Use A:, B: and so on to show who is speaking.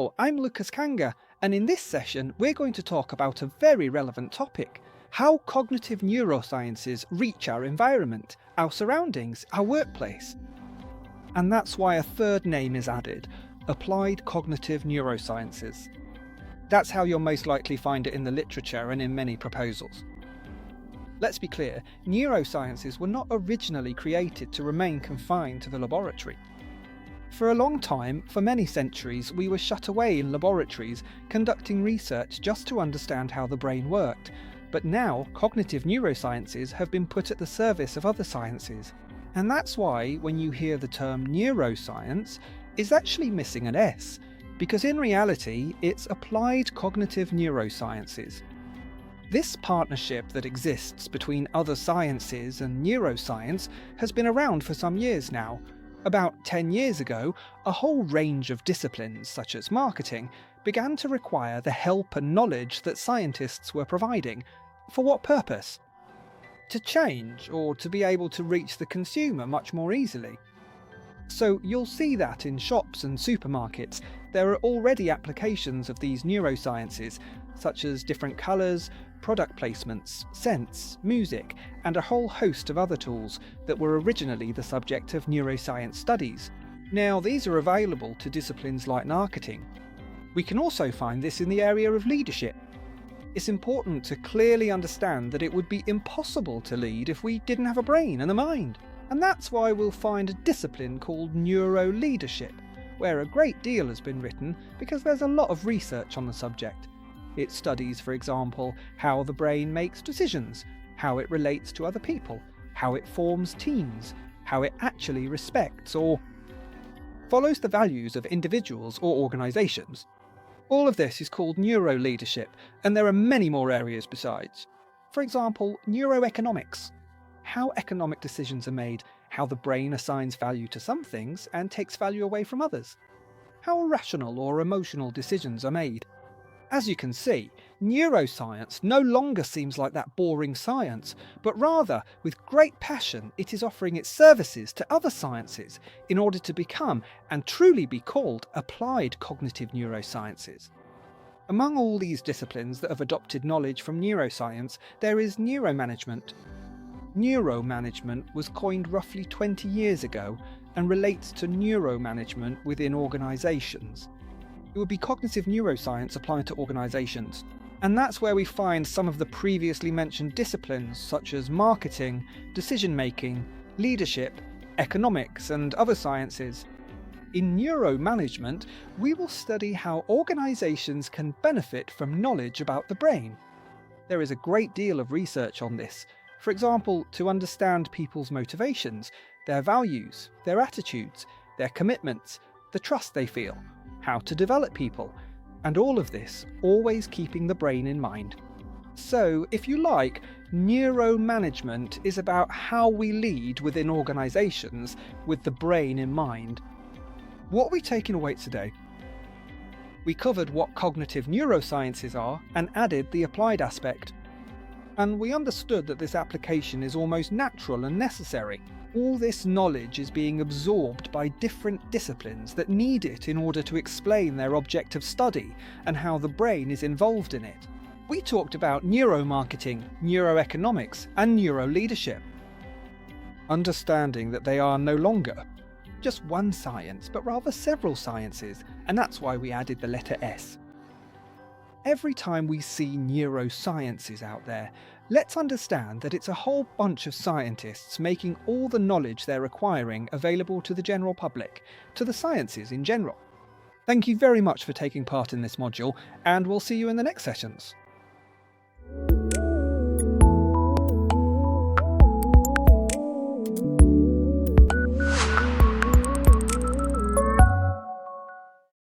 A: Hello, I'm Lucas Kanga, and in this session we're going to talk about a very relevant topic: how cognitive neurosciences reach our environment, our surroundings, our workplace. And that's why a third name is added: applied cognitive neurosciences. That's how you'll most likely find it in the literature and in many proposals. Let's be clear, neurosciences were not originally created to remain confined to the laboratory. For a long time, for many centuries, we were shut away in laboratories, conducting research just to understand how the brain worked. But now, cognitive neurosciences have been put at the service of other sciences. And that's why, when you hear the term neuroscience, it's actually missing an S, because in reality, it's applied cognitive neurosciences. This partnership that exists between other sciences and neuroscience has been around for some years now. About 10 years ago, a whole range of disciplines, such as marketing, began to require the help and knowledge that scientists were providing. For what purpose? To change, or to be able to reach the consumer much more easily. So you'll see that in shops and supermarkets, there are already applications of these neurosciences, such as different colours, product placements, scents, music, and a whole host of other tools that were originally the subject of neuroscience studies. Now, these are available to disciplines like marketing. We can also find this in the area of leadership. It's important to clearly understand that it would be impossible to lead if we didn't have a brain and a mind. And that's why we'll find a discipline called neuroleadership, where a great deal has been written because there's a lot of research on the subject. It studies, for example, how the brain makes decisions, how it relates to other people, how it forms teams, how it actually respects or follows the values of individuals or organisations. All of this is called neuroleadership, and there are many more areas besides. For example, neuroeconomics. How economic decisions are made, how the brain assigns value to some things and takes value away from others. How rational or emotional decisions are made. As you can see, neuroscience no longer seems like that boring science, but rather, with great passion, it is offering its services to other sciences in order to become, and truly be called, applied cognitive neurosciences. Among all these disciplines that have adopted knowledge from neuroscience, there is neuromanagement. Neuromanagement was coined roughly 20 years ago and relates to neuromanagement within organisations. It would be cognitive neuroscience applied to organisations. And that's where we find some of the previously mentioned disciplines such as marketing, decision-making, leadership, economics, and other sciences. In neuromanagement, we will study how organisations can benefit from knowledge about the brain. There is a great deal of research on this. For example, to understand people's motivations, their values, their attitudes, their commitments, the trust they feel, how to develop people, and all of this always keeping the brain in mind. So, if you like, neuromanagement is about how we lead within organisations with the brain in mind. What are we taking away today? We covered what cognitive neurosciences are and added the applied aspect. And we understood that this application is almost natural and necessary. All this knowledge is being absorbed by different disciplines that need it in order to explain their object of study and how the brain is involved in it. We talked about neuromarketing, neuroeconomics, and neuroleadership. Understanding that they are no longer just one science, but rather several sciences, and that's why we added the letter S. Every time we see neurosciences out there, let's understand that it's a whole bunch of scientists making all the knowledge they're acquiring available to the general public, to the sciences in general. Thank you very much for taking part in this module, and we'll see you in the next sessions.